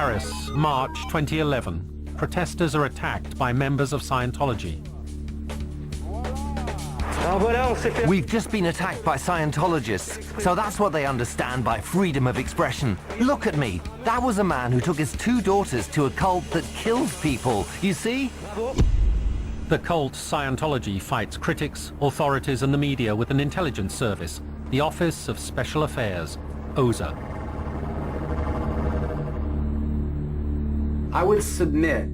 Paris, March 2011. Protesters are attacked by members of Scientology. We've just been attacked by Scientologists, so that's what they understand by freedom of expression. Look at me. That was a man who took his 2 daughters to a cult that kills people, you see? The cult Scientology fights critics, authorities and the media with an intelligence service, the Office of Special Affairs, OSA. I would submit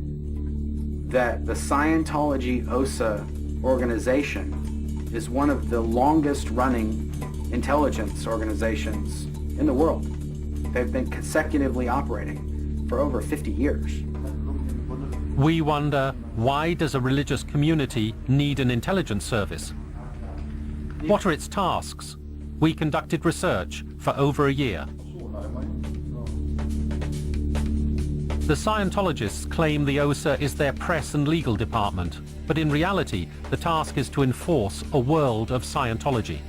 that the Scientology OSA organization is one of the longest running intelligence organizations in the world. They've been consecutively operating for over 50 years. We wonder, why does a religious community need an intelligence service? What are its tasks? We conducted research for over a year. The Scientologists claim the OSA is their press and legal department, but in reality, the task is to enforce a world of Scientology.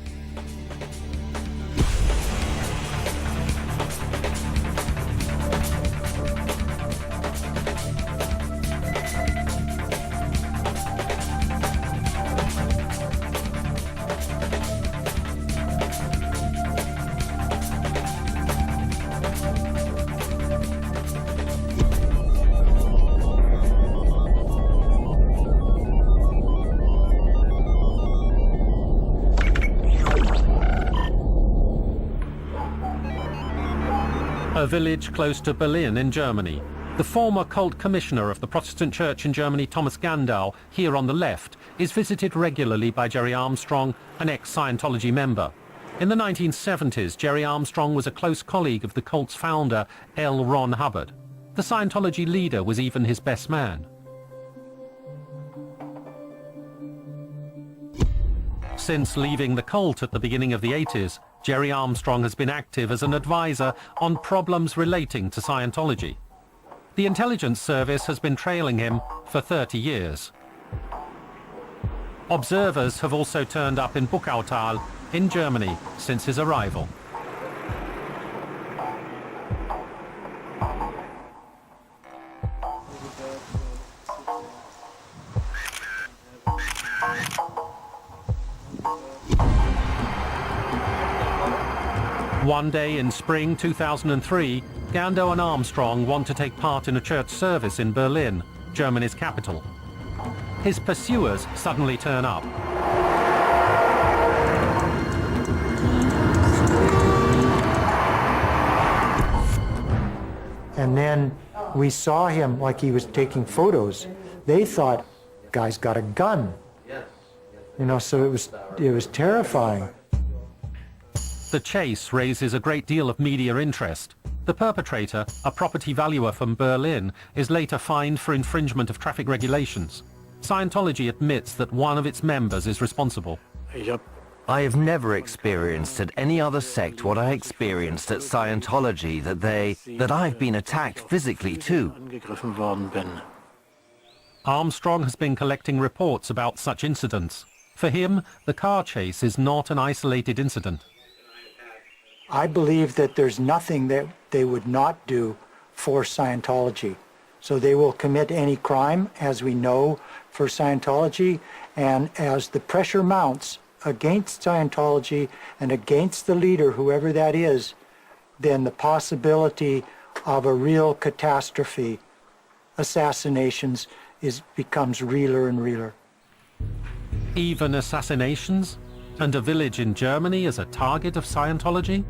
A village close to Berlin in Germany. The former cult commissioner of the Protestant Church in Germany, Thomas Gandau, here on the left, is visited regularly by Jerry Armstrong, an ex-Scientology member. In the 1970s, Jerry Armstrong was a close colleague of the cult's founder, L. Ron Hubbard. The Scientology leader was even his best man. Since leaving the cult at the beginning of the 80s, Jerry Armstrong has been active as an advisor on problems relating to Scientology. The intelligence service has been trailing him for 30 years. Observers have also turned up in Buchautal in Germany since his arrival. One day in spring 2003, Gandau and Armstrong want to take part in a church service in Berlin, Germany's capital. His pursuers suddenly turn up. And then we saw him like he was taking photos. They thought, guy's got a gun. You know, so it was terrifying. The chase raises a great deal of media interest. The perpetrator, a property valuer from Berlin, is later fined for infringement of traffic regulations. Scientology admits that one of its members is responsible. I have never experienced at any other sect what I experienced at Scientology, that I've been attacked physically too. Armstrong has been collecting reports about such incidents. For him, the car chase is not an isolated incident. I believe that there's nothing that they would not do for Scientology. So they will commit any crime, as we know, for Scientology, and as the pressure mounts against Scientology and against the leader, whoever that is, then the possibility of a real catastrophe, assassinations, becomes realer and realer. Even assassinations? And a village in Germany as a target of Scientology?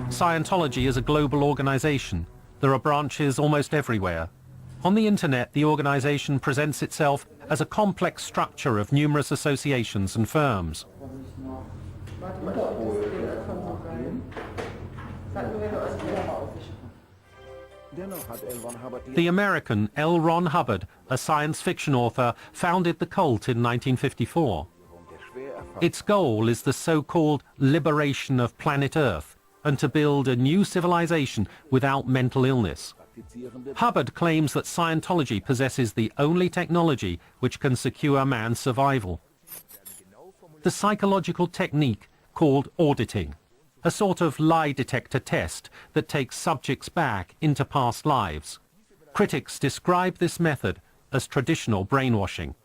Scientology is a global organization. There are branches almost everywhere. On the internet, the organization presents itself as a complex structure of numerous associations and firms. The American L. Ron Hubbard, a science fiction author, founded the cult in 1954. Its goal is the so-called liberation of planet Earth, and to build a new civilization without mental illness. Hubbard claims that Scientology possesses the only technology which can secure man's survival. The psychological technique called auditing. a sort of lie detector test that takes subjects back into past lives. Critics describe this method as traditional brainwashing.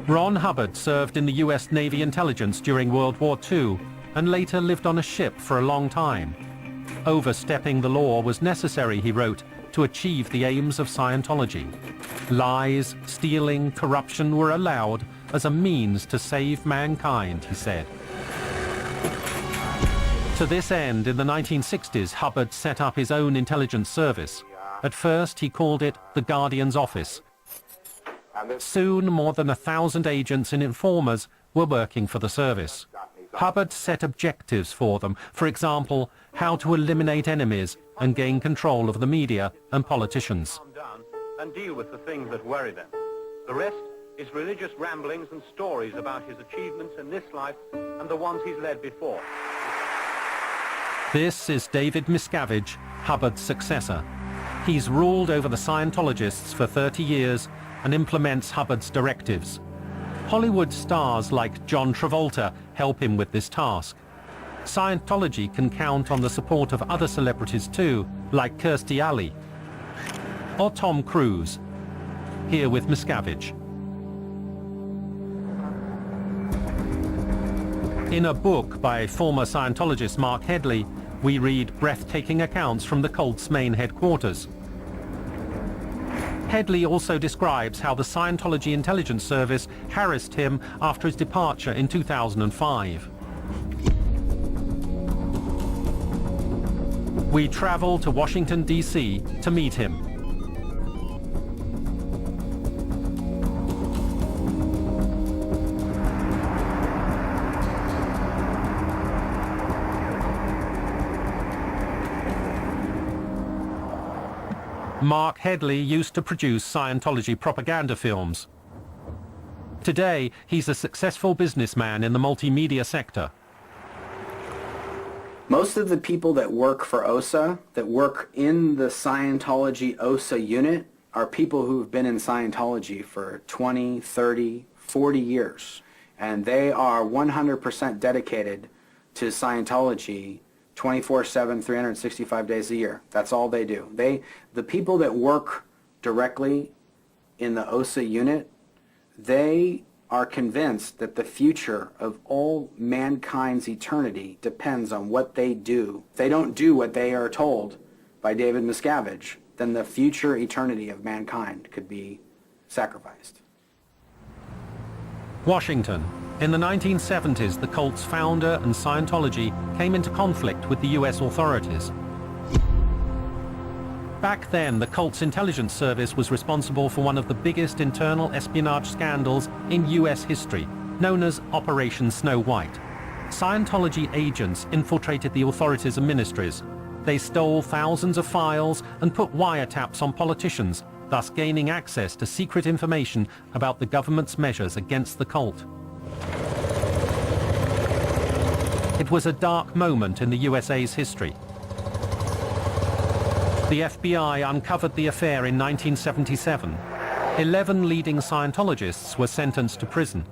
Ron Hubbard served in the US Navy intelligence during World War II and later lived on a ship for a long time. Overstepping the law was necessary, he wrote, to achieve the aims of Scientology. Lies, stealing, corruption were allowed as a means to save mankind, he said. To this end, in the 1960s, Hubbard set up his own intelligence service. At first, he called it the Guardian's Office. Soon, more than 1,000 agents and informers were working for the service. Hubbard set objectives for them, for example, how to eliminate enemies and gain control of the media and politicians. And deal with the things that worry them. The rest is religious ramblings and stories about his achievements in this life and the ones he's led before. This is David Miscavige, Hubbard's successor. He's ruled over the Scientologists for 30 years and implements Hubbard's directives. Hollywood stars like John Travolta help him with this task. Scientology can count on the support of other celebrities too, like Kirstie Alley or Tom Cruise. Here with Miscavige. In a book by former Scientologist Mark Headley, we read breathtaking accounts from the cult's main headquarters. Headley also describes how the Scientology intelligence service harassed him after his departure in 2005. We travel to Washington, D.C. to meet him. Mark Headley used to produce Scientology propaganda films. Today, he's a successful businessman in the multimedia sector. Most of the people that work for OSA, that work in the Scientology OSA unit, are people who've been in Scientology for 20, 30, 40 years. And they are 100% dedicated to Scientology 24/7, 365 days a year. That's all they do. The people that work directly in the OSA unit, they are convinced that the future of all mankind's eternity depends on what they do. If they don't do what they are told by David Miscavige, then the future eternity of mankind could be sacrificed. Washington. In the 1970s, the cult's founder and Scientology came into conflict with the US authorities. Back then, the cult's intelligence service was responsible for one of the biggest internal espionage scandals in US history, known as Operation Snow White. Scientology agents infiltrated the authorities and ministries. They stole thousands of files and put wiretaps on politicians, thus gaining access to secret information about the government's measures against the cult. It was a dark moment in the USA's history. The FBI uncovered the affair in 1977. 11 leading Scientologists were sentenced to prison.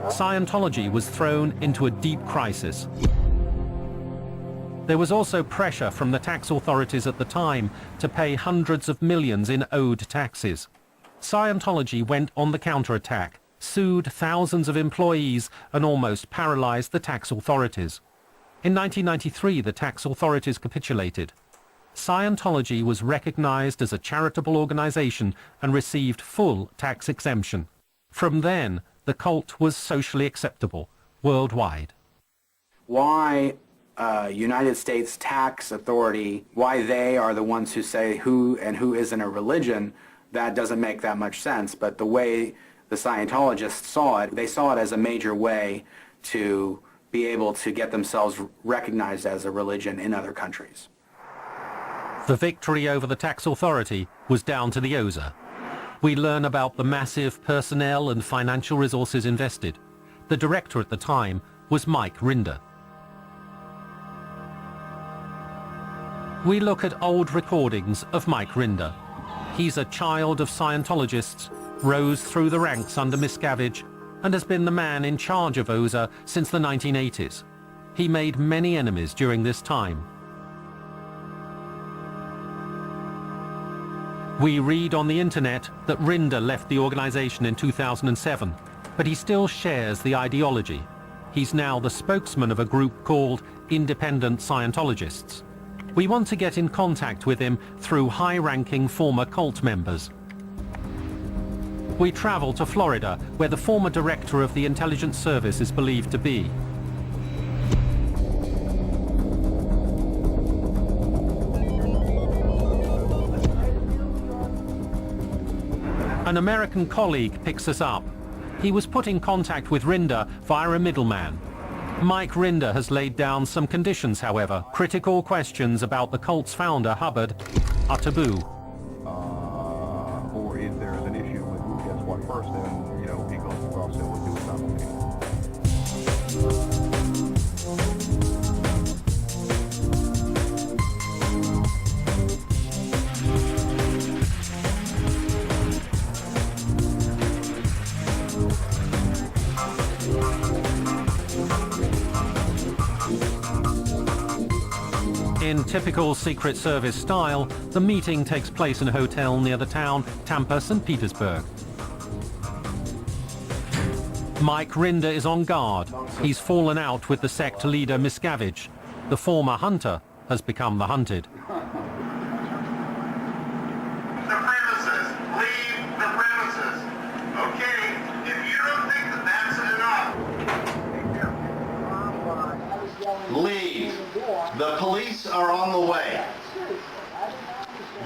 Scientology was thrown into a deep crisis. There was also pressure from the tax authorities at the time to pay hundreds of millions in owed taxes. Scientology went on the counterattack, sued thousands of employees, and almost paralyzed the tax authorities. In 1993, the tax authorities capitulated. Scientology was recognized as a charitable organization and received full tax exemption. From then, the cult was socially acceptable worldwide. Why United States tax authority, why they are the ones who say who and who isn't a religion, that doesn't make that much sense. But the way the Scientologists saw it, they saw it as a major way to be able to get themselves recognized as a religion in other countries. The victory over the tax authority was down to the OSA. We learn about the massive personnel and financial resources invested. The director at the time was Mike Rinder. We look at old recordings of Mike Rinder. He's a child of Scientologists, rose through the ranks under Miscavige, and has been the man in charge of OSA since the 1980s. He made many enemies during this time. We read on the internet that Rinder left the organization in 2007, but he still shares the ideology. He's now the spokesman of a group called Independent Scientologists. We want to get in contact with him through high-ranking former cult members. We travel to Florida, where the former director of the intelligence service is believed to be. An American colleague picks us up. He was put in contact with Rinder via a middleman. Mike Rinder has laid down some conditions, however. Critical questions about the cult's founder, Hubbard, are taboo. Or if there's an issue with who gets what first, then, you know, he goes across and will do it simultaneously. In typical Secret Service style, the meeting takes place in a hotel near the town Tampa, St. Petersburg. Mike Rinder is on guard. He's fallen out with the sect leader Miscavige. The former hunter has become the hunted. The premises. Leave the premises. Okay? If you don't think that that's enough. Leave. The police are on the way.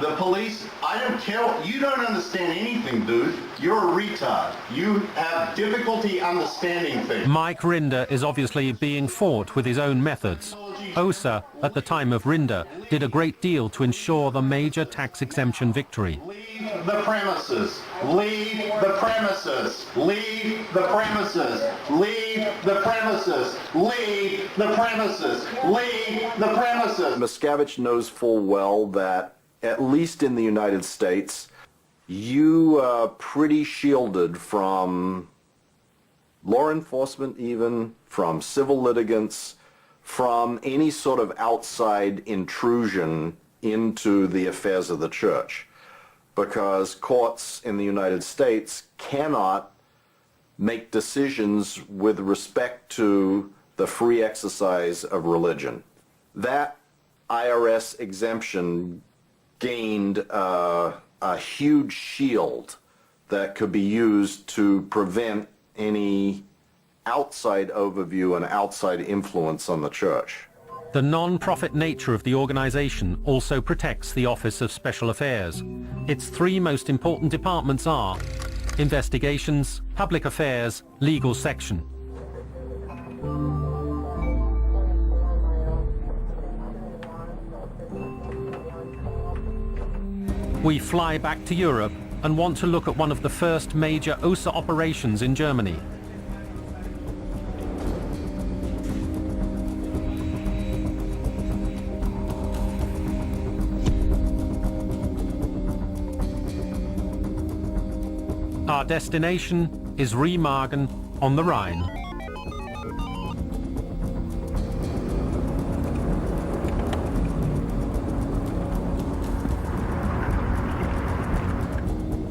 The police, I don't care, you don't understand anything, dude. You're a retard. You have difficulty understanding things. Mike Rinder is obviously being fought with his own methods. OSA, at the time of Rinder, did a great deal to ensure the major tax exemption victory. Leave the premises. Leave the premises. Leave the premises. Leave the premises. Leave the premises. Leave the premises. Miscavige knows full well that, at least in the United States, you are pretty shielded from law enforcement, even from civil litigants, from any sort of outside intrusion into the affairs of the church, because courts in the United States cannot make decisions with respect to the free exercise of religion. That IRS exemption gained a huge shield that could be used to prevent any outside overview and outside influence on the church. The non-profit nature of the organization also protects the Office of Special Affairs. Its three most important departments are investigations, public affairs, legal section. We fly back to Europe and want to look at one of the first major OSA operations in Germany. Our destination is Remagen on the Rhine.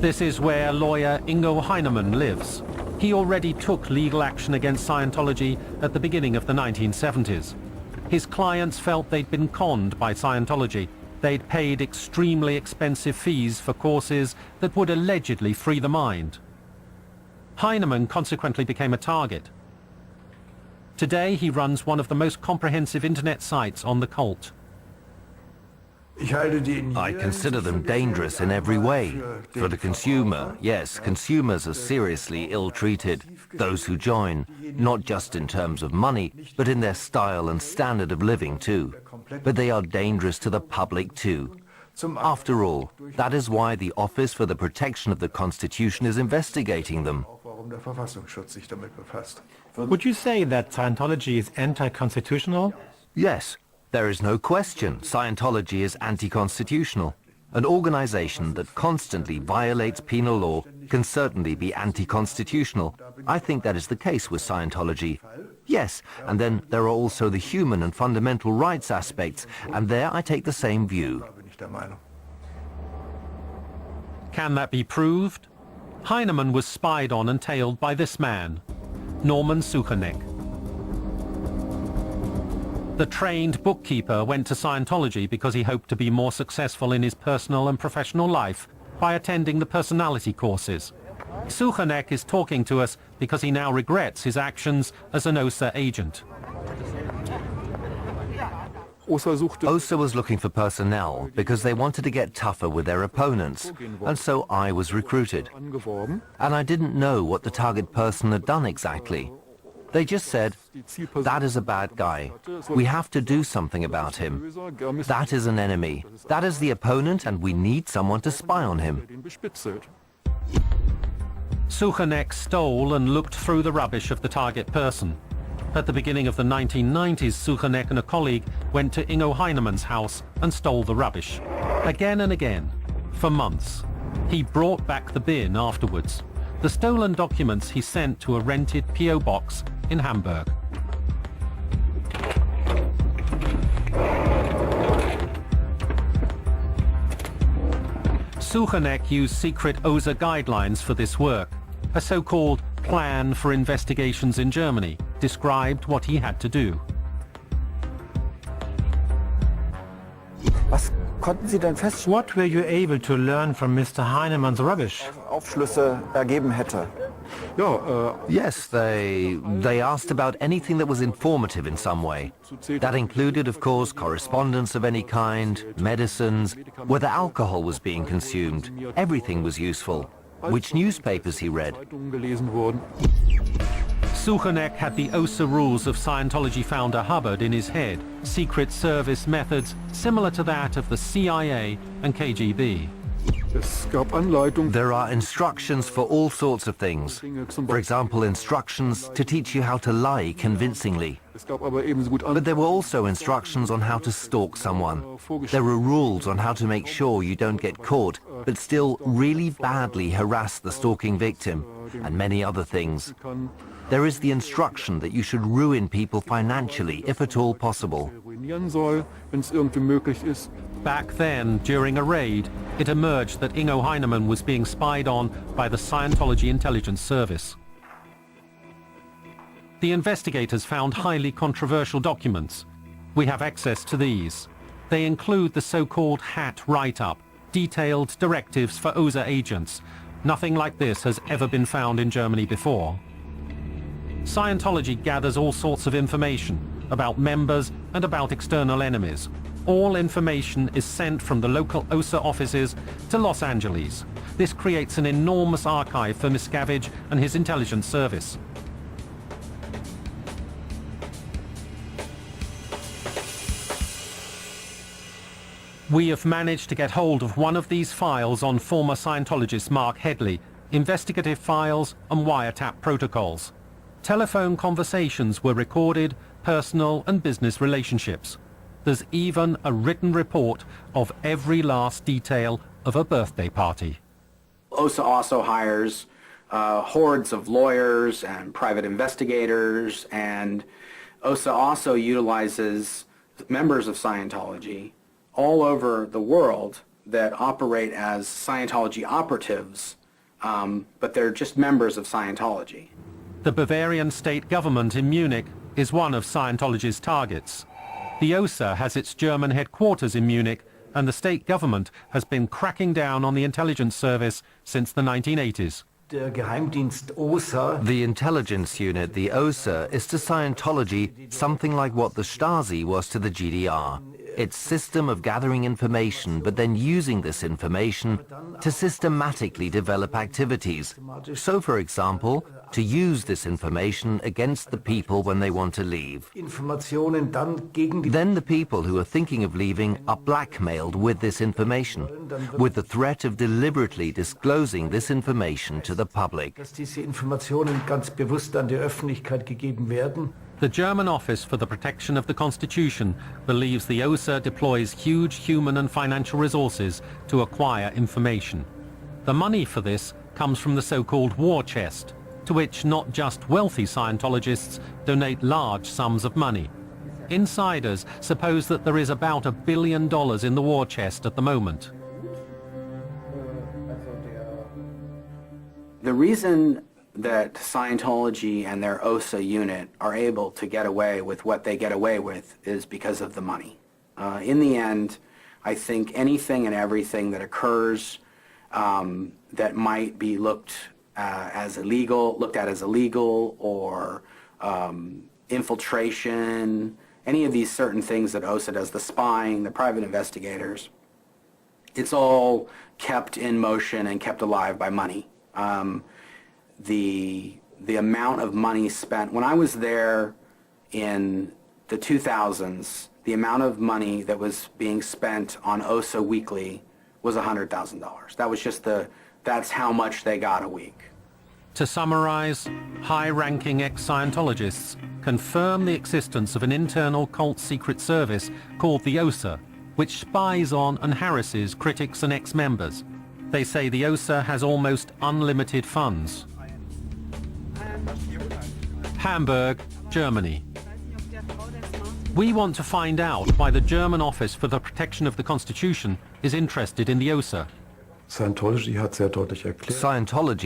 This is where lawyer Ingo Heinemann lives. He already took legal action against Scientology at the beginning of the 1970s. His clients felt they'd been conned by Scientology. They'd paid extremely expensive fees for courses that would allegedly free the mind. Heinemann consequently became a target. Today he runs one of the most comprehensive internet sites on the cult. I consider them dangerous in every way. For the consumer, yes, consumers are seriously ill-treated. Those who join, not just in terms of money, but in their style and standard of living too. But they are dangerous to the public too. After all, that is why the Office for the Protection of the Constitution is investigating them. Would you say that Scientology is anti-constitutional? Yes. There is no question Scientology is anti-constitutional. An organization that constantly violates penal law can certainly be anti-constitutional, I think that is the case with Scientology. Yes, and then there are also the human and fundamental rights aspects, and there I take the same view. Can that be proved? Heinemann was spied on and tailed by this man, Norman Suchanek. The trained bookkeeper went to Scientology because he hoped to be more successful in his personal and professional life by attending the personality courses. Suchanek is talking to us because he now regrets his actions as an OSA agent. OSA was looking for personnel because they wanted to get tougher with their opponents, and so I was recruited. And I didn't know what the target person had done exactly. They just said, that is a bad guy. We have to do something about him. That is an enemy. That is the opponent, and we need someone to spy on him. Suchanek stole and looked through the rubbish of the target person. At the beginning of the 1990s, Suchanek and a colleague went to Ingo Heinemann's house and stole the rubbish. Again and again, for months. He brought back the bin afterwards. The stolen documents he sent to a rented P.O. box in Hamburg. Suchanek used secret OSA guidelines for this work. A so-called plan for investigations in Germany described what he had to do. What were you able to learn from Mr. Heinemann's rubbish? Yes, they asked about anything that was informative in some way. That included, of course, correspondence of any kind, medicines, whether alcohol was being consumed. Everything was useful. Which newspapers he read. Suchanek had the OSA rules of Scientology founder Hubbard in his head, secret service methods similar to that of the CIA and KGB. There are instructions for all sorts of things. For example, instructions to teach you how to lie convincingly. But there were also instructions on how to stalk someone. There were rules on how to make sure you don't get caught, but still really badly harass the stalking victim, and many other things. There is the instruction that you should ruin people financially, if at all possible. Back then, during a raid, it emerged that Ingo Heinemann was being spied on by the Scientology intelligence service. The investigators found highly controversial documents. We have access to these. They include the so-called HAT write-up, detailed directives for OSA agents. Nothing like this has ever been found in Germany before. Scientology gathers all sorts of information about members and about external enemies. All information is sent from the local OSA offices to Los Angeles. This creates an enormous archive for Miscavige and his intelligence service. We have managed to get hold of one of these files on former Scientologist Mark Headley, investigative files and wiretap protocols. Telephone conversations were recorded, personal and business relationships. There's even a written report of every last detail of a birthday party. OSA also hires hordes of lawyers and private investigators, and OSA also utilizes members of Scientology all over the world that operate as Scientology operatives, but they're just members of Scientology. The Bavarian state government in Munich is one of Scientology's targets. The OSA has its German headquarters in Munich, and the state government has been cracking down on the intelligence service since the 1980s. The intelligence unit, the OSA, is to Scientology something like what the Stasi was to the GDR. Its system of gathering information, but then using this information to systematically develop activities. So, for example, to use this information against the people when they want to leave. Then the people who are thinking of leaving are blackmailed with this information, with the threat of deliberately disclosing this information to the public. The German Office for the Protection of the Constitution believes the OSA deploys huge human and financial resources to acquire information. The money for this comes from the so-called war chest, to which not just wealthy Scientologists donate large sums of money. Insiders suppose that there is about $1 billion in the war chest at the moment. The reason that Scientology and their OSA unit are able to get away with what they get away with is because of the money. In the end, I think anything and everything that occurs that might be looked at as illegal or infiltration, any of these certain things that OSA does, the spying, the private investigators, it's all kept in motion and kept alive by money. The amount of money spent, when I was there in the 2000s, the amount of money that was being spent on OSA weekly was $100,000. That was just that's how much they got a week. To summarize, high-ranking ex-Scientologists confirm the existence of an internal cult secret service called the OSA, which spies on and harasses critics and ex-members. They say the OSA has almost unlimited funds. Hamburg, Germany. We want to find out why the German Office for the Protection of the Constitution is interested in the OSA. Scientology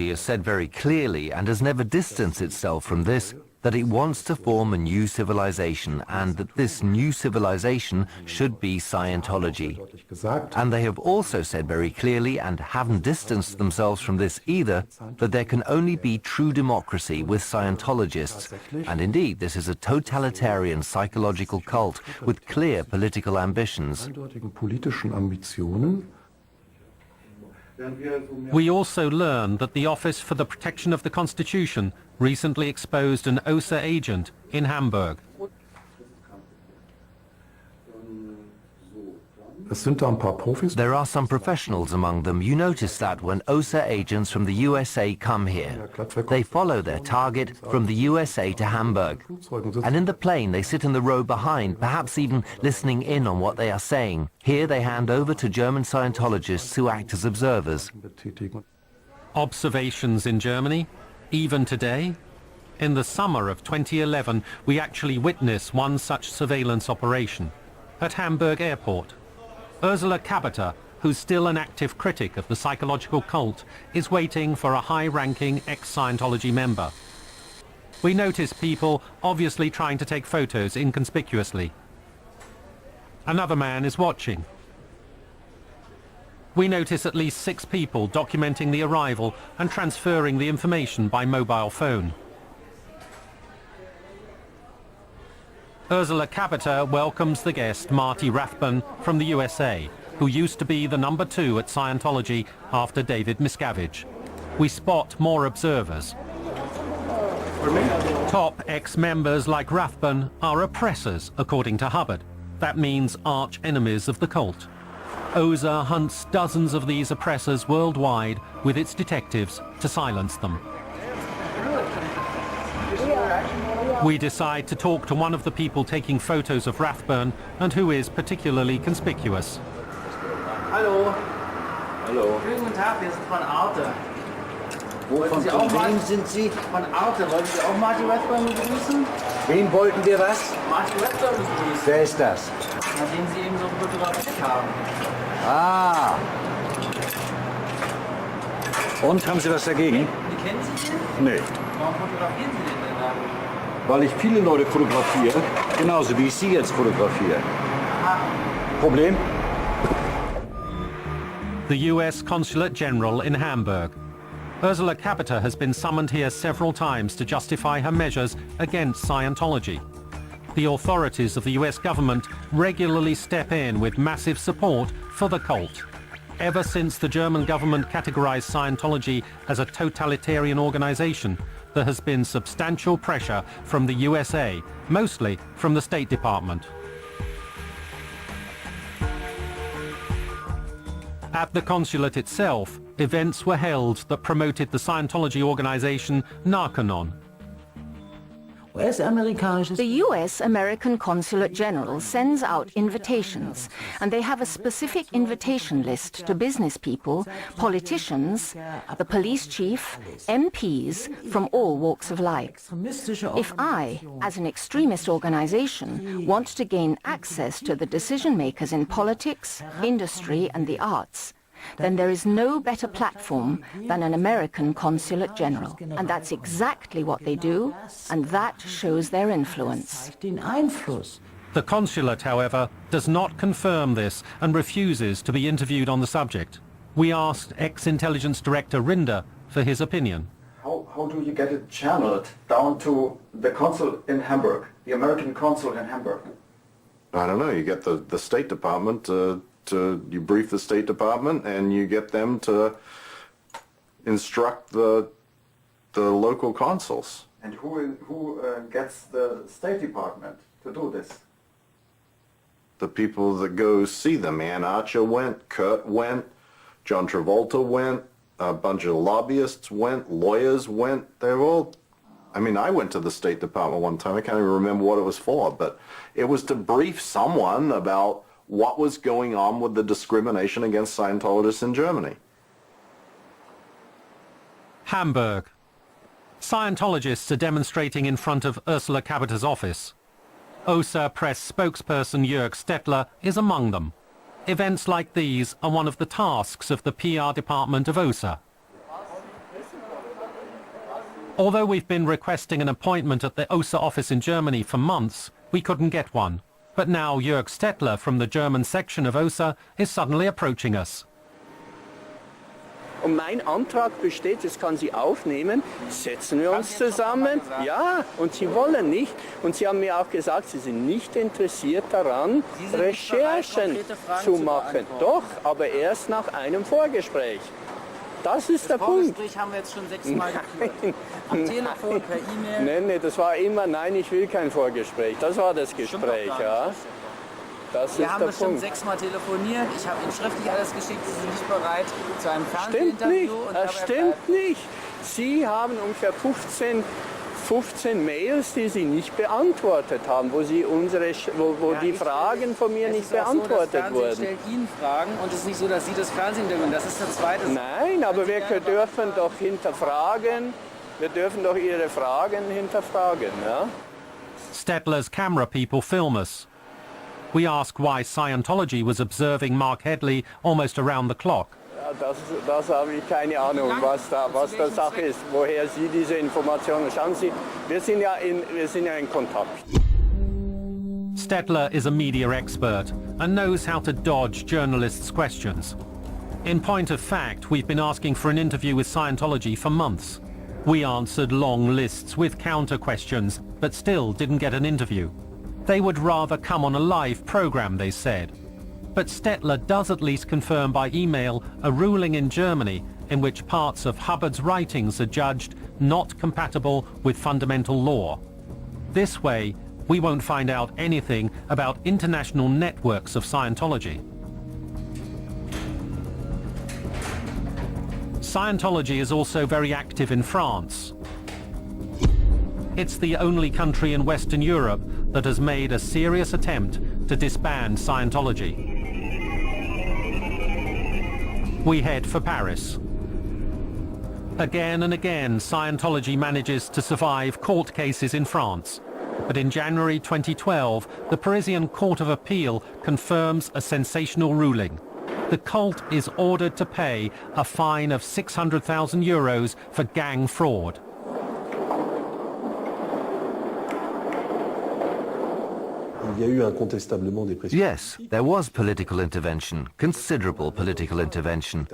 has said very clearly and has never distanced itself from this, that it wants to form a new civilization and that this new civilization should be Scientology. And they have also said very clearly, and haven't distanced themselves from this either, that there can only be true democracy with Scientologists. And indeed, this is a totalitarian psychological cult with clear political ambitions. We also learn that the Office for the Protection of the Constitution recently exposed an OSA agent in Hamburg. There are some professionals among them. You notice that when OSA agents from the USA come here, they follow their target from the USA to Hamburg. And in the plane, they sit in the row behind, perhaps even listening in on what they are saying. Here they hand over to German Scientologists who act as observers. Observations in Germany, even today? In the summer of 2011, we actually witness one such surveillance operation at Hamburg Airport. Ursula Kabiter, who's still an active critic of the psychological cult, is waiting for a high-ranking ex-Scientology member. We notice people obviously trying to take photos inconspicuously. Another man is watching. We notice at least 6 people documenting the arrival and transferring the information by mobile phone. Ursula Kabiter welcomes the guest Marty Rathbun from the USA, who used to be the number 2 at Scientology after David Miscavige. We spot more observers. Top ex-members like Rathbun are oppressors, according to Hubbard. That means arch enemies of the cult. OSA hunts dozens of these oppressors worldwide with its detectives to silence them. We decide to talk to one of the people taking photos of Rathbun and who is particularly conspicuous. Hallo. Hallo. Guten Tag, wir sind von Arte. Von wem sind Sie? Von Arte. Wollten Sie auch Marty Rathbun begrüßen? Wen wollten wir was? Marty Rathbun begrüßen. Wer ist das? Na, den Sie eben so fotografiert haben. Ah. Und, haben Sie was dagegen? Die kennen Sie den? Nee. Warum fotografieren Sie den denn dann? Weil ich viele Leute fotografiere, genauso wie ich Sie jetzt fotografiere. Aha. Problem? The US Consulate General in Hamburg. Ursula Kabiter has been summoned here several times to justify her measures against Scientology. The authorities of the US government regularly step in with massive support for the cult. Ever since the German government categorized Scientology as a totalitarian organization, there has been substantial pressure from the USA, mostly from the State Department. At the consulate itself, events were held that promoted the Scientology organization Narconon. The US American Consulate General sends out invitations, and they have a specific invitation list to business people, politicians, the police chief, MPs from all walks of life. If I, as an extremist organization, want to gain access to the decision makers in politics, industry and the arts, then there is no better platform than an American Consulate General. And that's exactly what they do, and that shows their influence. The consulate, however, does not confirm this and refuses to be interviewed on the subject. We asked ex-intelligence director Rinder for his opinion. How do you get it channeled down to the consul in Hamburg, the American consul in Hamburg? I don't know, you get the State Department you brief the State Department and you get them to instruct the local consuls. And who gets the State Department to do this? The people that go see them. Ann Archer went, Kurt went, John Travolta went, a bunch of lobbyists went, lawyers went. They're all, I mean, I went to the State Department one time. I can't even remember what it was for, but it was to brief someone about what was going on with the discrimination against Scientologists in Germany. Hamburg. Scientologists are demonstrating in front of Ursula Kabiter's office. OSA press spokesperson Jörg Stettler is among them. Events like these are one of the tasks of the PR department of OSA. Although we've been requesting an appointment at the OSA office in Germany for months, we couldn't get one. But now Jörg Stettler from the German section of OSA is suddenly approaching us. Und mein Antrag besteht, das kann sie aufnehmen, setzen wir uns zusammen. Ja, und sie wollen nicht. Und sie haben mir auch gesagt, sie sind nicht interessiert daran, Recherchen zu machen. Doch, aber erst nach einem Vorgespräch. Das ist der Punkt. Das Vorgespräch haben wir jetzt schon 6-mal geführt. Am Telefon, per E-Mail. Nee, das war immer, nein, ich will kein Vorgespräch. Das war das Gespräch, ja. Das wir ist haben der bestimmt Punkt. 6-mal telefoniert. Ich habe Ihnen schriftlich alles geschickt. Sie sind nicht bereit zu einem Fernsehinterview. Stimmt nicht. Sie haben ungefähr 15 Mails, die Sie nicht beantwortet haben, wo die Fragen von mir nicht beantwortet wurden. Das stellt Ihnen Fragen und es ist nicht so, dass Sie das Fernsehen interviewen. Das ist das Zweite. Nein, aber wir dürfen doch hinterfragen. Wir dürfen doch Ihre Fragen hinterfragen, ja? Stettler's camera people film us. We ask why Scientology was observing Mark Headley almost around the clock. Ja, das habe ich keine Ahnung, was der Sache ist, woher Sie diese Informationen. Schauen Sie, wir sind ja in Kontakt. Stettler is a media expert and knows how to dodge journalists' questions. In point of fact, we've been asking for an interview with Scientology for months. We answered long lists with counter questions, but still didn't get an interview. They would rather come on a live program, they said. But Stettler does at least confirm by email a ruling in Germany in which parts of Hubbard's writings are judged not compatible with fundamental law. This way, we won't find out anything about international networks of Scientology. Scientology is also very active in France. It's the only country in Western Europe that has made a serious attempt to disband Scientology. We head for Paris. Again and again, Scientology manages to survive court cases in France. But in January 2012, the Parisian Court of Appeal confirms a sensational ruling. The cult is ordered to pay a fine of 600,000 euros for gang fraud. Yes, there was political intervention, considerable political intervention.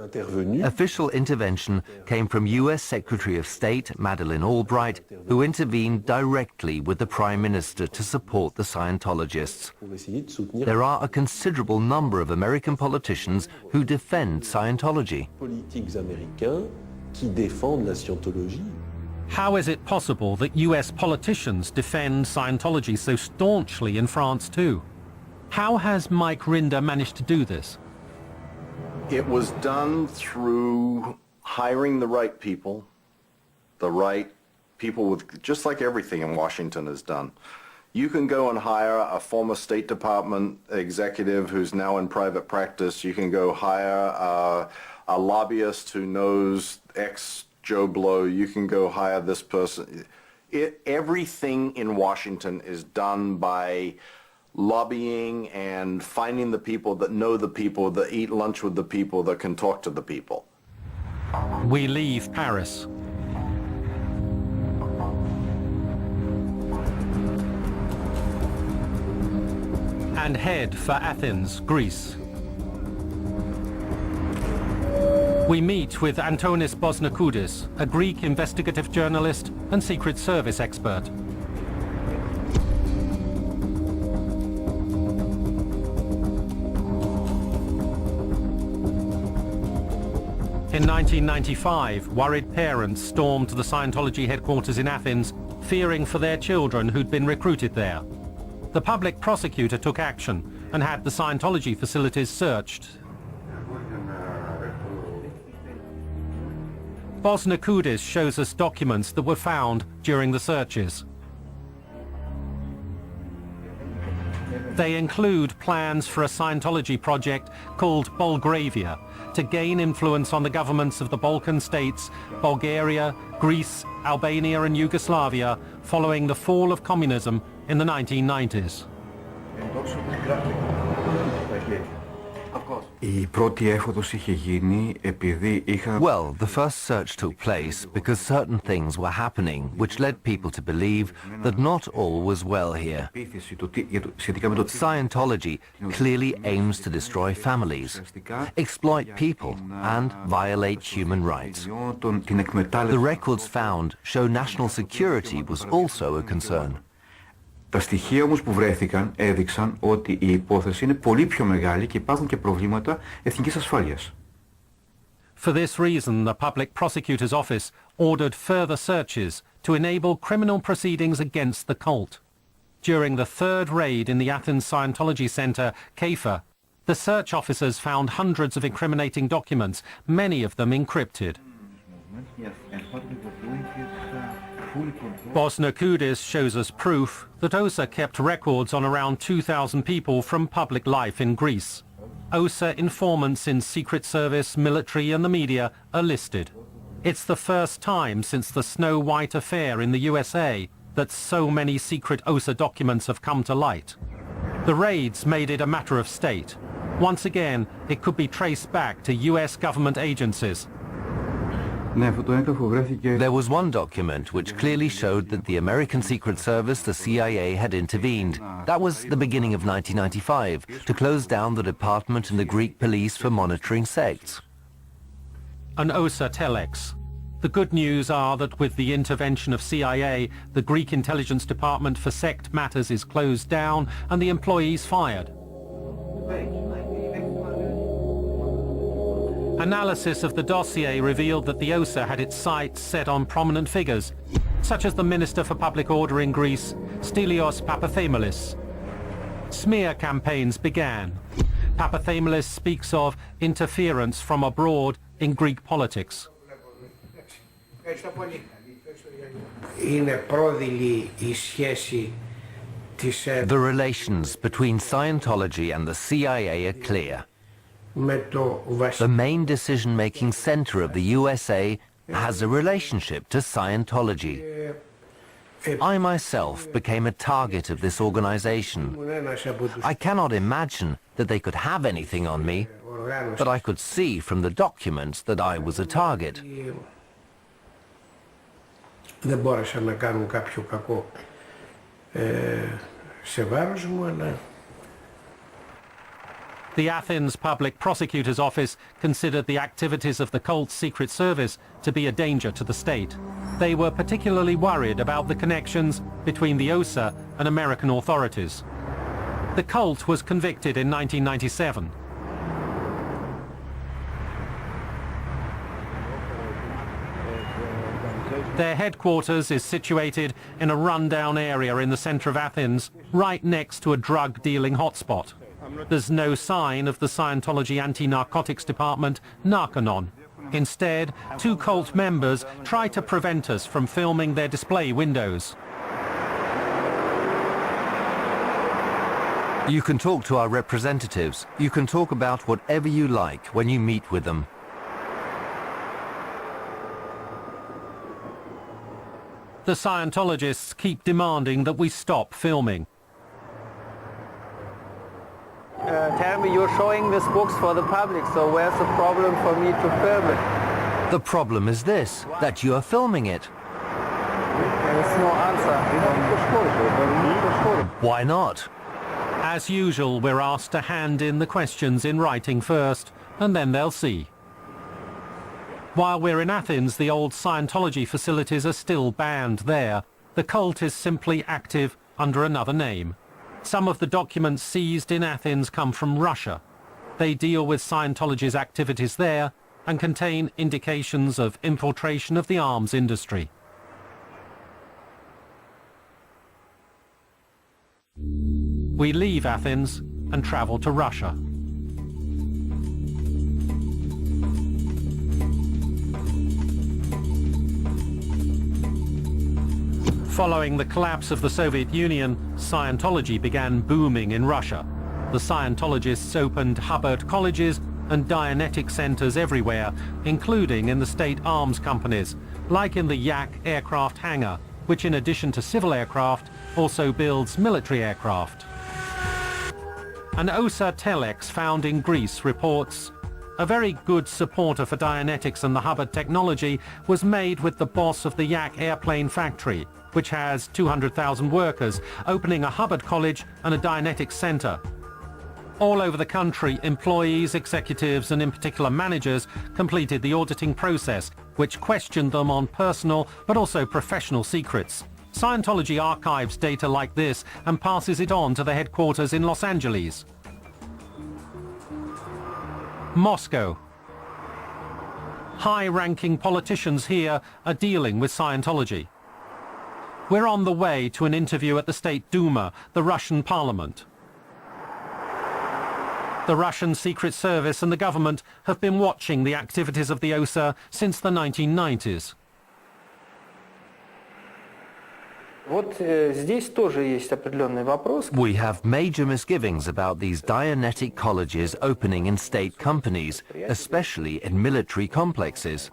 Official intervention came from US Secretary of State Madeleine Albright, who intervened directly with the Prime Minister to support the Scientologists. There are a considerable number of American politicians who defend Scientology. How is it possible that US politicians defend Scientology so staunchly in France too? How has Mike Rinder managed to do this? It was done through hiring the right people, the right people with, just like everything in Washington is done. You can go and hire a former State Department executive who's now in private practice. You can go hire a lobbyist who knows ex-Joe Blow. You can go hire this person. Everything in Washington is done by lobbying and finding the people that know the people, that eat lunch with the people, that can talk to the people. We leave Paris. And head for Athens, Greece. We meet with Antonis Bosnakoudis, a Greek investigative journalist and Secret Service expert. In 1995, worried parents stormed the Scientology headquarters in Athens, fearing for their children who'd been recruited there. The public prosecutor took action and had the Scientology facilities searched. Bosnakoudis shows us documents that were found during the searches. They include plans for a Scientology project called Bulgravia to gain influence on the governments of the Balkan states, Bulgaria, Greece, Albania and Yugoslavia following the fall of communism in the 1990s. Well, the first search took place because certain things were happening which led people to believe that not all was well here. Scientology clearly aims to destroy families, exploit people, and violate human rights. The records found show national security was also a concern. Τα στοιχεία όμως που βρέθηκαν έδειξαν ότι η υπόθεση είναι πολύ πιο μεγάλη και υπάρχουν και προβλήματα εθνικής ασφάλειας. For this reason, the Public Prosecutor's Office ordered further searches to enable criminal proceedings against the cult. During the third raid in the Athens Scientology Center, Kefir, the search officers found hundreds of incriminating documents, many of them encrypted. Bosnakoudis shows us proof that OSA kept records on around 2,000 people from public life in Greece. OSA informants in Secret Service, military and the media are listed. It's the first time since the Snow White affair in the USA that so many secret OSA documents have come to light. The raids made it a matter of state. Once again, it could be traced back to US government agencies. There was one document which clearly showed that the American Secret Service, the CIA, had intervened. That was the beginning of 1995, to close down the department in the Greek police for monitoring sects. An OSA telex. The good news are that with the intervention of CIA, the Greek intelligence department for sect matters is closed down and the employees fired. Analysis of the dossier revealed that the OSA had its sights set on prominent figures, such as the Minister for Public Order in Greece, Stelios Papathemelis. Smear campaigns began. Papathemelis speaks of interference from abroad in Greek politics. The relations between Scientology and the CIA are clear. The main decision-making center of the USA has a relationship to Scientology. I myself became a target of this organization. I cannot imagine that they could have anything on me, but I could see from the documents that I was a target. Δεν μπόρεσαν να κάνουν κάποιο κακό σε βάρος μου, αλλά... The Athens Public Prosecutor's Office considered the activities of the cult's Secret Service to be a danger to the state. They were particularly worried about the connections between the OSA and American authorities. The cult was convicted in 1997. Their headquarters is situated in a run-down area in the center of Athens, right next to a drug-dealing hotspot. There's no sign of the Scientology anti-narcotics department, Narconon. Instead, two cult members try to prevent us from filming their display windows. You can talk to our representatives. You can talk about whatever you like when you meet with them. The Scientologists keep demanding that we stop filming. Tell me, you're showing these books for the public, so where's the problem for me to film it? The problem is this, that you are filming it. There's no answer. Why not? As usual, we're asked to hand in the questions in writing first, and then they'll see. While we're in Athens, the old Scientology facilities are still banned there. The cult is simply active under another name. Some of the documents seized in Athens come from Russia. They deal with Scientology's activities there and contain indications of infiltration of the arms industry. We leave Athens and travel to Russia. Following the collapse of the Soviet Union, Scientology began booming in Russia. The Scientologists opened Hubbard colleges and Dianetic centers everywhere, including in the state arms companies, like in the Yak aircraft hangar, which in addition to civil aircraft, also builds military aircraft. An OSA telex found in Greece reports, a very good supporter for Dianetics and the Hubbard technology was made with the boss of the Yak airplane factory, which has 200,000 workers, opening a Hubbard college and a Dianetics center. All over the country, employees, executives, and in particular managers completed the auditing process, which questioned them on personal but also professional secrets. Scientology archives data like this and passes it on to the headquarters in Los Angeles. Moscow. High-ranking politicians here are dealing with Scientology. We're on the way to an interview at the State Duma, the Russian parliament. The Russian Secret Service and the government have been watching the activities of the OSA since the 1990s. We have major misgivings about these Dianetic colleges opening in state companies, especially in military complexes.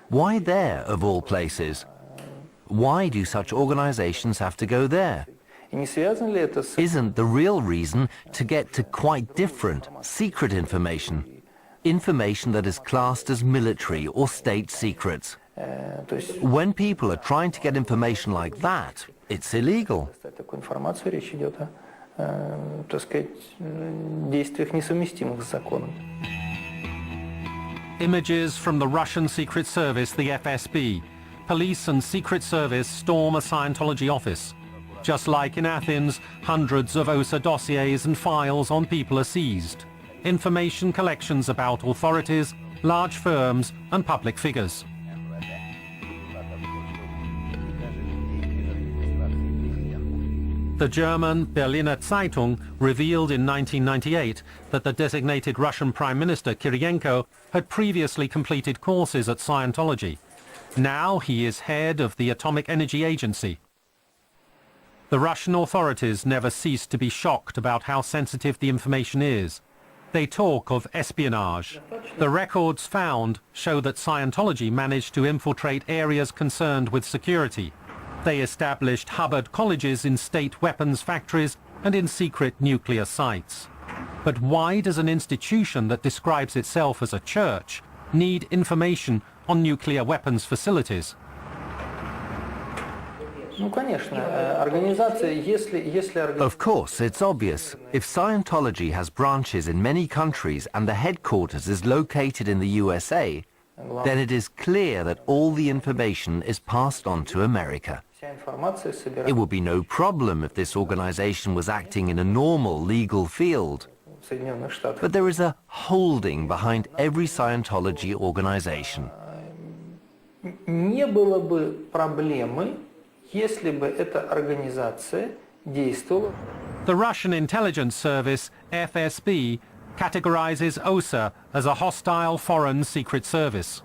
Why there, of all places? Why do such organizations have to go there? Isn't the real reason to get to quite different, secret information? Information that is classed as military or state secrets. When people are trying to get information like that, it's illegal. Images from the Russian Secret Service, the FSB. Police and Secret Service storm a Scientology office. Just like in Athens, hundreds of OSA dossiers and files on people are seized. Information collections about authorities, large firms and public figures. The German Berliner Zeitung revealed in 1998 that the designated Russian Prime Minister Kirienko had previously completed courses at Scientology. Now he is head of the Atomic Energy Agency. The Russian authorities never cease to be shocked about how sensitive the information is. They talk of espionage. The records found show that Scientology managed to infiltrate areas concerned with security. They established Hubbard colleges in state weapons factories and in secret nuclear sites. But why does an institution that describes itself as a church need information on nuclear weapons facilities? Of course, it's obvious. If Scientology has branches in many countries and the headquarters is located in the USA, then it is clear that all the information is passed on to America. It would be no problem if this organization was acting in a normal legal field. But there is a holding behind every Scientology organization. The Russian intelligence service, FSB, categorizes OSA as a hostile foreign secret service.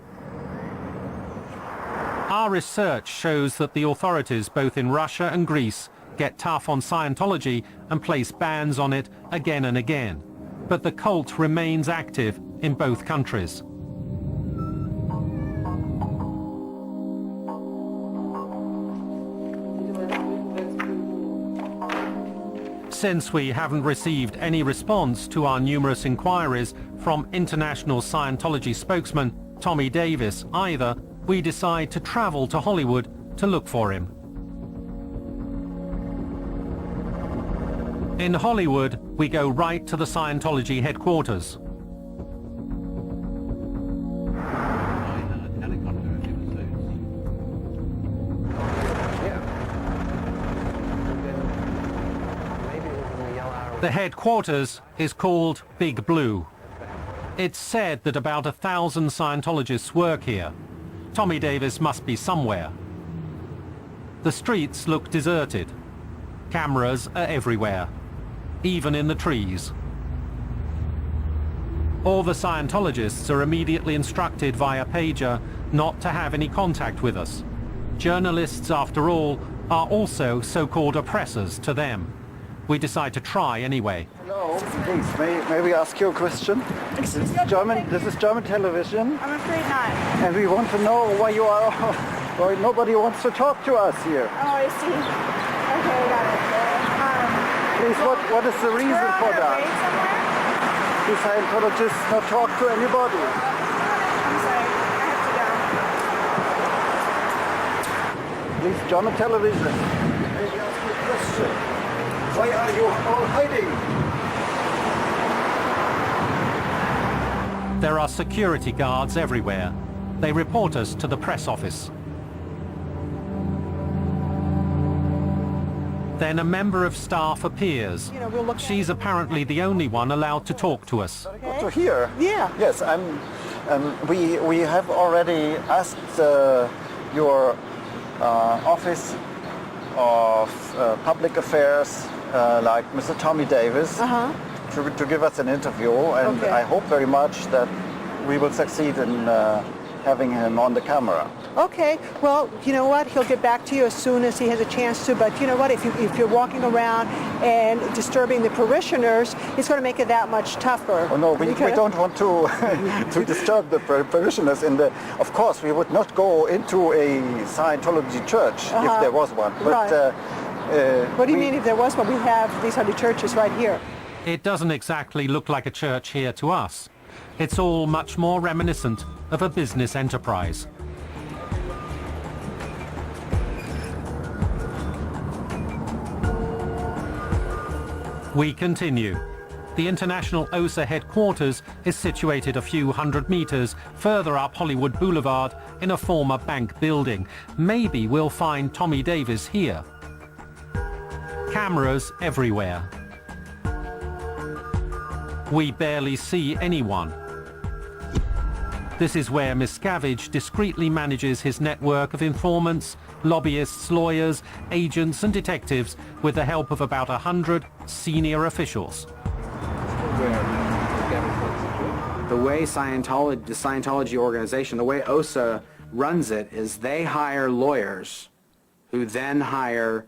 Our research shows that the authorities both in Russia and Greece get tough on Scientology and place bans on it again and again. But the cult remains active in both countries. Since we haven't received any response to our numerous inquiries from international Scientology spokesman Tommy Davis either, we decide to travel to Hollywood to look for him. In Hollywood, we go right to the Scientology headquarters. The headquarters is called Big Blue. It's said that about 1,000 Scientologists work here. Tommy Davis must be somewhere. The streets look deserted. Cameras are everywhere, even in the trees. All the Scientologists are immediately instructed via pager not to have any contact with us. Journalists, after all, are also so-called oppressors to them. We decide to try anyway. Hello, please, may we ask you a question? This is German television. I'm afraid not. And we want to know why you are, why nobody wants to talk to us here. Oh, I see. Okay, I got it. Please, what is the reason for that? Do Scientologists not talk to anybody? I'm sorry, I have to go. Please, German television. May we ask you a question? Why are you all hiding? There are security guards everywhere. They report us to the press office. Then a member of staff appears. She's apparently the only one allowed to talk to us. To hear? Yeah. Yes, we have already asked your office of public affairs, like Mr. Tommy Davis, to give us an interview, and I hope very much that we will succeed in having him on the camera. Okay, well, you know what? He'll get back to you as soon as he has a chance to, but you know what? If you're walking around and disturbing the parishioners, it's going to make it that much tougher. Oh no, we don't want to to disturb the parishioners. Of course, we would not go into a Scientology church if there was one. But what do you mean if there was one? We have these other churches right here. It doesn't exactly look like a church here to us. It's all much more reminiscent of a business enterprise. We continue. The International OSA headquarters is situated a few hundred meters further up Hollywood Boulevard in a former bank building. Maybe we'll find Tommy Davis here. Cameras everywhere. We barely see anyone. This is where Miscavige discreetly manages his network of informants, lobbyists, lawyers, agents and detectives with the help of about 100 senior officials. The way the Scientology organization, the way OSA runs it, is they hire lawyers who then hire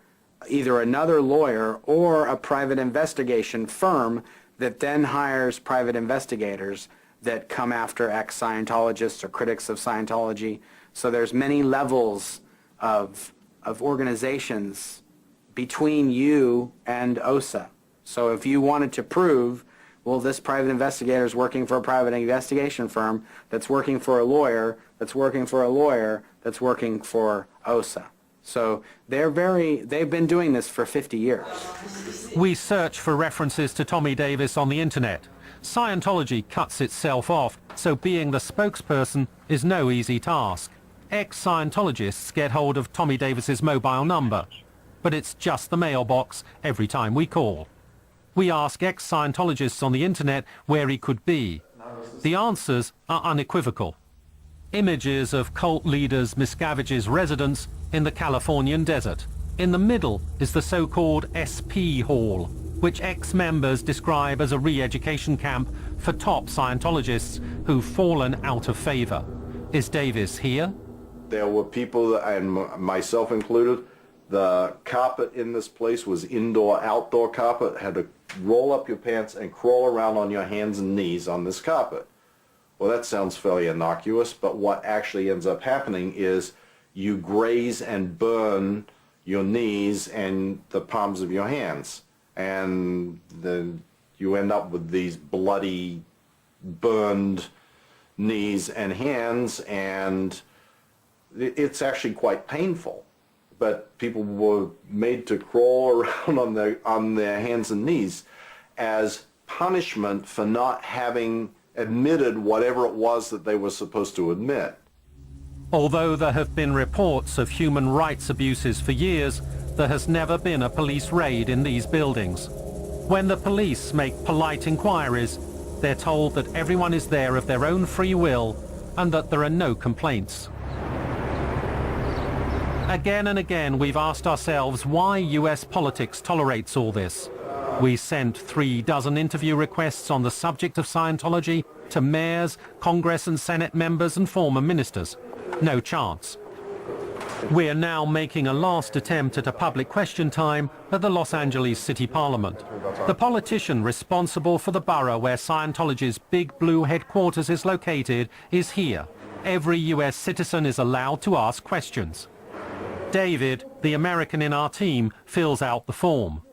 either another lawyer or a private investigation firm that then hires private investigators that come after ex-Scientologists or critics of Scientology. So there's many levels of organizations between you and OSA. So if you wanted to prove, well, this private investigator is working for a private investigation firm that's working for a lawyer, that's working for a lawyer, that's working for OSA. So they've been doing this for 50 years. We search for references to Tommy Davis on the internet. Scientology cuts itself off, so being the spokesperson is no easy task. Ex-Scientologists get hold of Tommy Davis's mobile number, but it's just the mailbox every time we call. We ask ex-Scientologists on the internet where he could be. The answers are unequivocal. Images of cult leaders Miscavige's residence in the Californian desert. In the middle is the so-called SP Hall, which ex-members describe as a re-education camp for top Scientologists who've fallen out of favor. Is Davis here? There were people, and myself included, the carpet in this place was indoor-outdoor carpet, had to roll up your pants and crawl around on your hands and knees on this carpet. Well, that sounds fairly innocuous, but what actually ends up happening is you graze and burn your knees and the palms of your hands. And then you end up with these bloody, burned knees and hands, and it's actually quite painful. But people were made to crawl around on their hands and knees as punishment for not having admitted whatever it was that they were supposed to admit. Although there have been reports of human rights abuses for years, there has never been a police raid in these buildings. When the police make polite inquiries, they're told that everyone is there of their own free will and that there are no complaints. Again and again we've asked ourselves why US politics tolerates all this. We sent 36 interview requests on the subject of Scientology to mayors, Congress and Senate members and former ministers. No chance. We're now making a last attempt at a public question time at the Los Angeles City Parliament. The politician responsible for the borough where Scientology's Big Blue headquarters is located is here. Every US citizen is allowed to ask questions. David, the American in our team, fills out the form.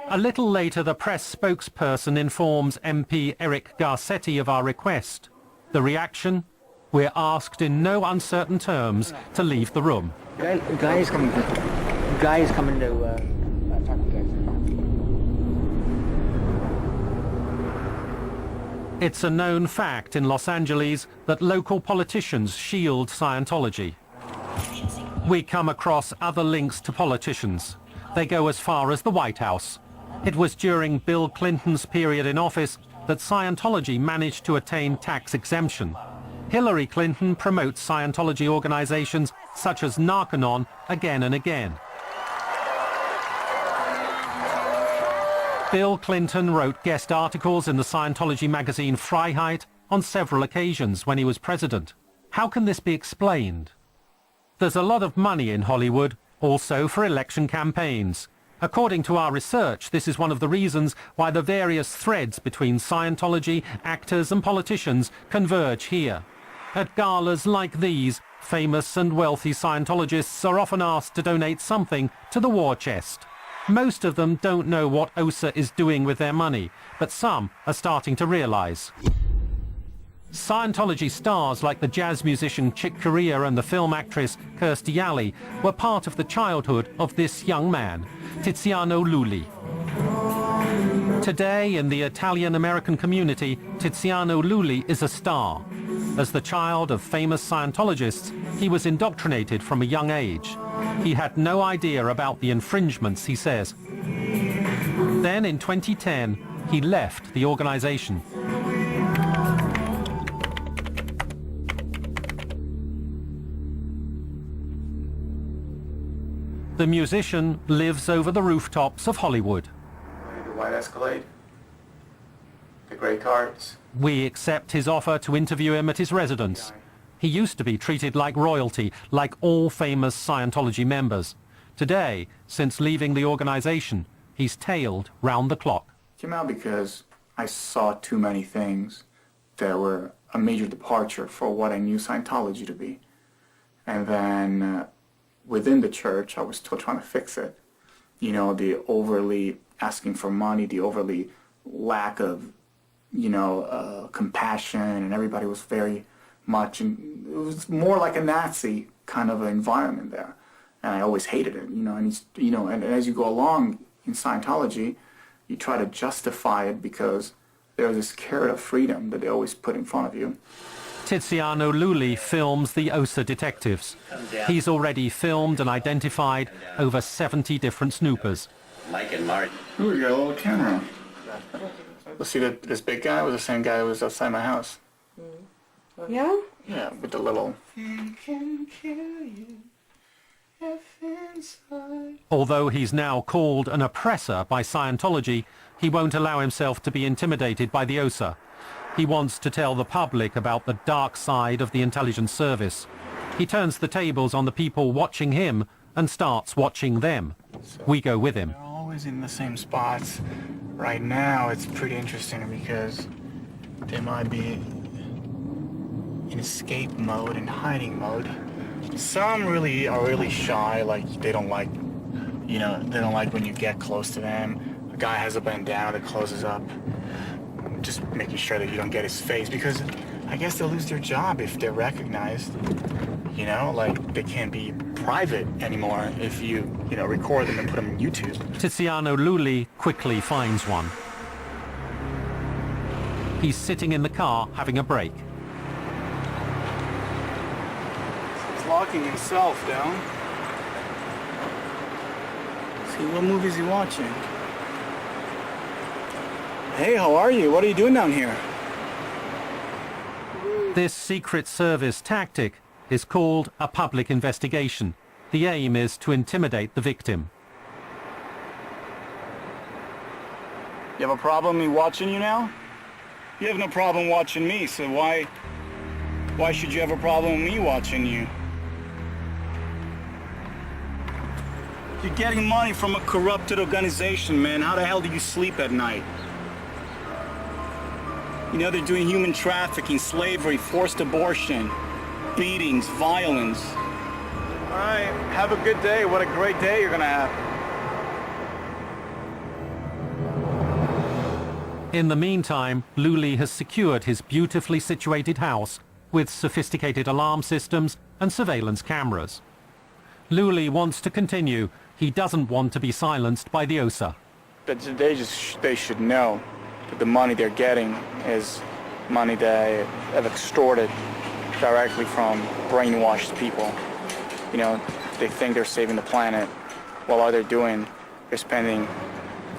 A little later, the press spokesperson informs MP Eric Garcetti of our request. The reaction? We're asked in no uncertain terms to leave the room. Guys coming to talk to you guys. It's a known fact in Los Angeles that local politicians shield Scientology. We come across other links to politicians. They go as far as the White House. It was during Bill Clinton's period in office that Scientology managed to attain tax exemption. Hillary Clinton promotes Scientology organizations such as Narconon again and again. Bill Clinton wrote guest articles in the Scientology magazine Freiheit on several occasions when he was president. How can this be explained? There's a lot of money in Hollywood, also for election campaigns. According to our research, this is one of the reasons why the various threads between Scientology, actors and politicians converge here. At galas like these, famous and wealthy Scientologists are often asked to donate something to the war chest. Most of them don't know what OSA is doing with their money, but some are starting to realize. Scientology stars like the jazz musician Chick Corea and the film actress Kirstie Alley were part of the childhood of this young man, Tiziano Lulli. Today, in the Italian-American community, Tiziano Lulli is a star. As the child of famous Scientologists, he was indoctrinated from a young age. He had no idea about the infringements, he says. Then, in 2010, he left the organization. The musician lives over the rooftops of Hollywood. The white Escalade, the gray cars. We accept his offer to interview him at his residence. He used to be treated like royalty, like all famous Scientology members. Today, since leaving the organization, he's tailed round the clock. Came out because I saw too many things that were a major departure for what I knew Scientology to be. And then within the church, I was still trying to fix it. You know, the overly asking for money, the overly lack of, compassion, and everybody was very much, and it was more like a Nazi kind of environment there. And I always hated it, and as you go along in Scientology, you try to justify it because there's this carrot of freedom that they always put in front of you. Tiziano Lulli films the OSA detectives. He's already filmed and identified over 70 different snoopers. Mike and Mark. Ooh, you got a little camera. Let's see, this big guy was the same guy who was outside my house. Yeah? Yeah, with the little... Although he's now called an oppressor by Scientology, He won't allow himself to be intimidated by the OSA. He wants to tell the public about the dark side of the intelligence service. He turns the tables on the people watching him and starts watching them. We go with him. They're always in the same spots. Right now, it's pretty interesting because they might be in escape mode and hiding mode. Some really are really shy, like they don't like, they don't like when you get close to them. A guy has a bandana that closes up, just making sure that you don't get his face, because I guess they'll lose their job if they're recognized. Like they can't be private anymore if you, record them and put them on YouTube. Tiziano Lulli quickly finds one. He's sitting in the car having a break. He's locking himself down. See, what movie is he watching? Hey, how are you? What are you doing down here? This Secret Service tactic is called a public investigation. The aim is to intimidate the victim. You have a problem me watching you now? You have no problem watching me, so why should you have a problem with me watching you? You're getting money from a corrupted organization, man. How the hell do you sleep at night? They're doing human trafficking, slavery, forced abortion, beatings, violence. All right, have a good day. What a great day you're gonna have. In the meantime, Lulli has secured his beautifully situated house with sophisticated alarm systems and surveillance cameras. Lulli wants to continue. He doesn't want to be silenced by the OSA. But they should know that the money they're getting is money they have extorted directly from brainwashed people. They think they're saving the planet. While all they're doing, they're spending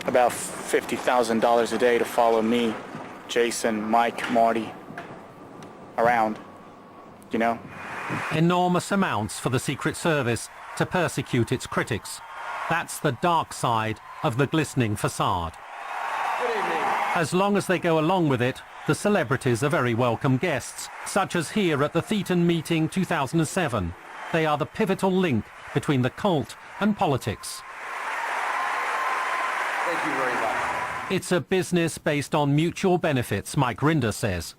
about $50,000 a day to follow me, Jason, Mike, Marty around, Enormous amounts for the Secret Service to persecute its critics. That's the dark side of the glistening facade. As long as they go along with it, the celebrities are very welcome guests, such as here at the Thetan Meeting 2007. They are the pivotal link between the cult and politics. Thank you very much. It's a business based on mutual benefits, Mike Rinder says.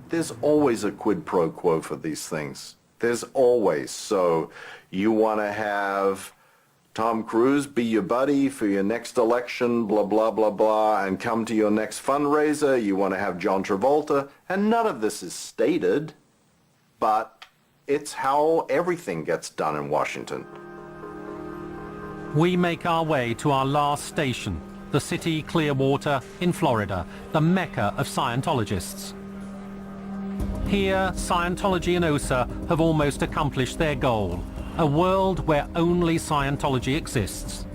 There's always a quid pro quo for these things. There's always. So you want to have Tom Cruise be your buddy for your next election, blah, blah, blah, blah, and come to your next fundraiser. You want to have John Travolta. And none of this is stated, but it's how everything gets done in Washington. We make our way to our last station, the city Clearwater in Florida, the mecca of Scientologists. Here, Scientology and OSA have almost accomplished their goal, a world where only Scientology exists.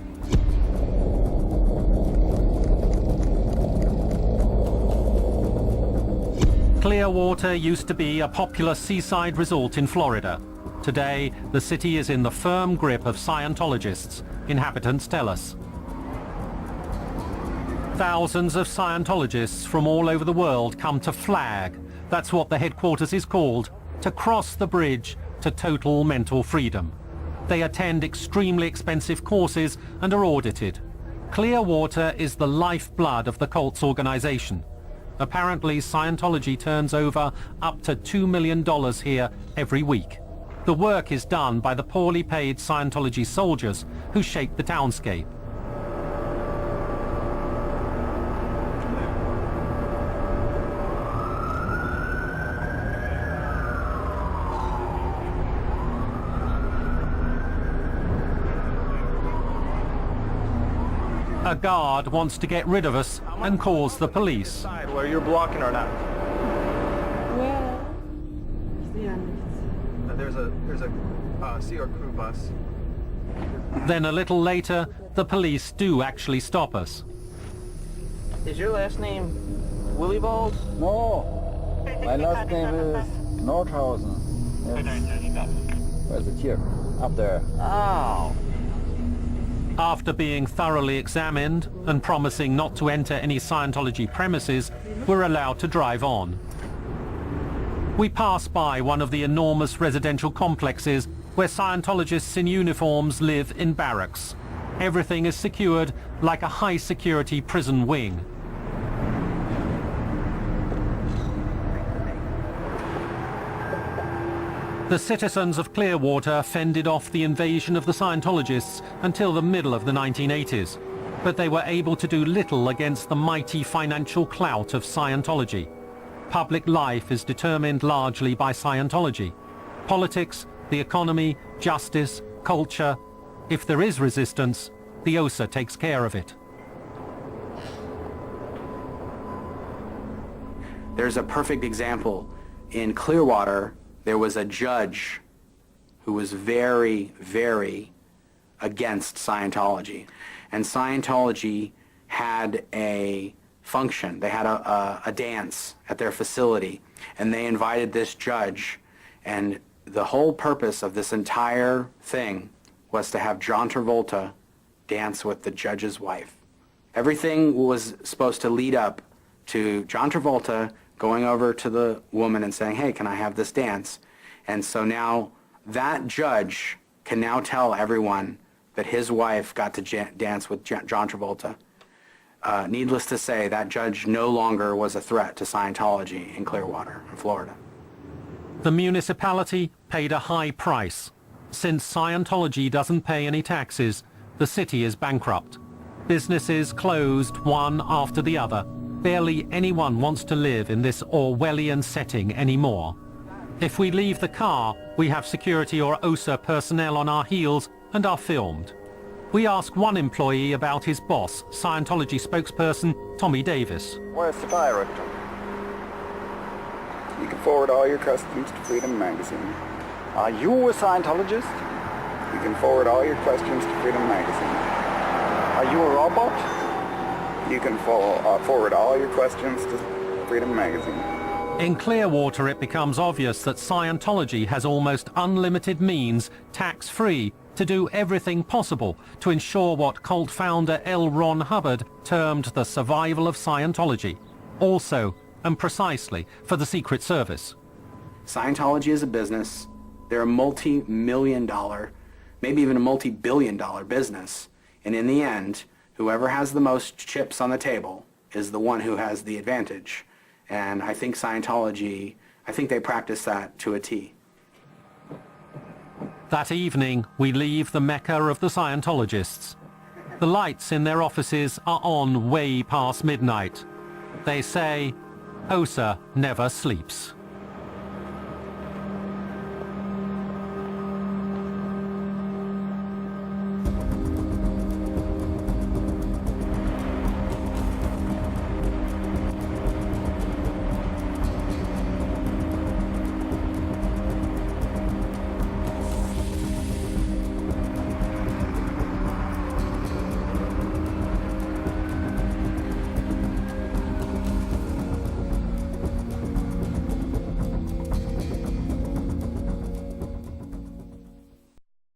Clearwater used to be a popular seaside resort in Florida. Today, the city is in the firm grip of Scientologists, inhabitants tell us. Thousands of Scientologists from all over the world come to flag, that's what the headquarters is called, to cross the bridge to total mental freedom. They attend extremely expensive courses and are audited. Clearwater is the lifeblood of the cult's organization. Apparently, Scientology turns over up to $2 million here every week. The work is done by the poorly paid Scientology soldiers who shape the townscape. A guard wants to get rid of us and calls the police. Where you're blocking or not? There's a Sea or crew bus. Then a little later, the police do actually stop us. Is your last name Willie Balls? No, my last name is Nordhausen. Yes. Where's it here? Up there. Oh. After being thoroughly examined and promising not to enter any Scientology premises, we're allowed to drive on. We pass by one of the enormous residential complexes where Scientologists in uniforms live in barracks. Everything is secured like a high-security prison wing. The citizens of Clearwater fended off the invasion of the Scientologists until the middle of the 1980s, but they were able to do little against the mighty financial clout of Scientology. Public life is determined largely by Scientology. Politics, the economy, justice, culture. If there is resistance, the OSA takes care of it. There's a perfect example. In Clearwater, there was a judge who was very, very against Scientology. And Scientology had a function. They had a dance at their facility. And they invited this judge. And the whole purpose of this entire thing was to have John Travolta dance with the judge's wife. Everything was supposed to lead up to John Travolta going over to the woman and saying, hey, can I have this dance? And so now that judge can now tell everyone that his wife got to dance with John Travolta. Needless to say, that judge no longer was a threat to Scientology in Clearwater, in Florida. The municipality paid a high price. Since Scientology doesn't pay any taxes, the city is bankrupt. Businesses closed one after the other. Barely anyone wants to live in this Orwellian setting anymore. If we leave the car, we have security or OSA personnel on our heels and are filmed. We ask one employee about his boss, Scientology spokesperson Tommy Davis. Where's the director? You can forward all your questions to Freedom Magazine. Are you a Scientologist? You can forward all your questions to Freedom Magazine. Are you a robot? You can forward all your questions to Freedom Magazine. In Clearwater, it becomes obvious that Scientology has almost unlimited means, tax-free, to do everything possible to ensure what cult founder L. Ron Hubbard termed the survival of Scientology. Also, and precisely, for the Secret Service. Scientology is a business. They're a multi-million-dollar, maybe even a multi-billion-dollar business. And in the end, whoever has the most chips on the table is the one who has the advantage. And I think Scientology, I think they practice that to a T. That evening, we leave the Mecca of the Scientologists. The lights in their offices are on way past midnight. They say, OSA never sleeps.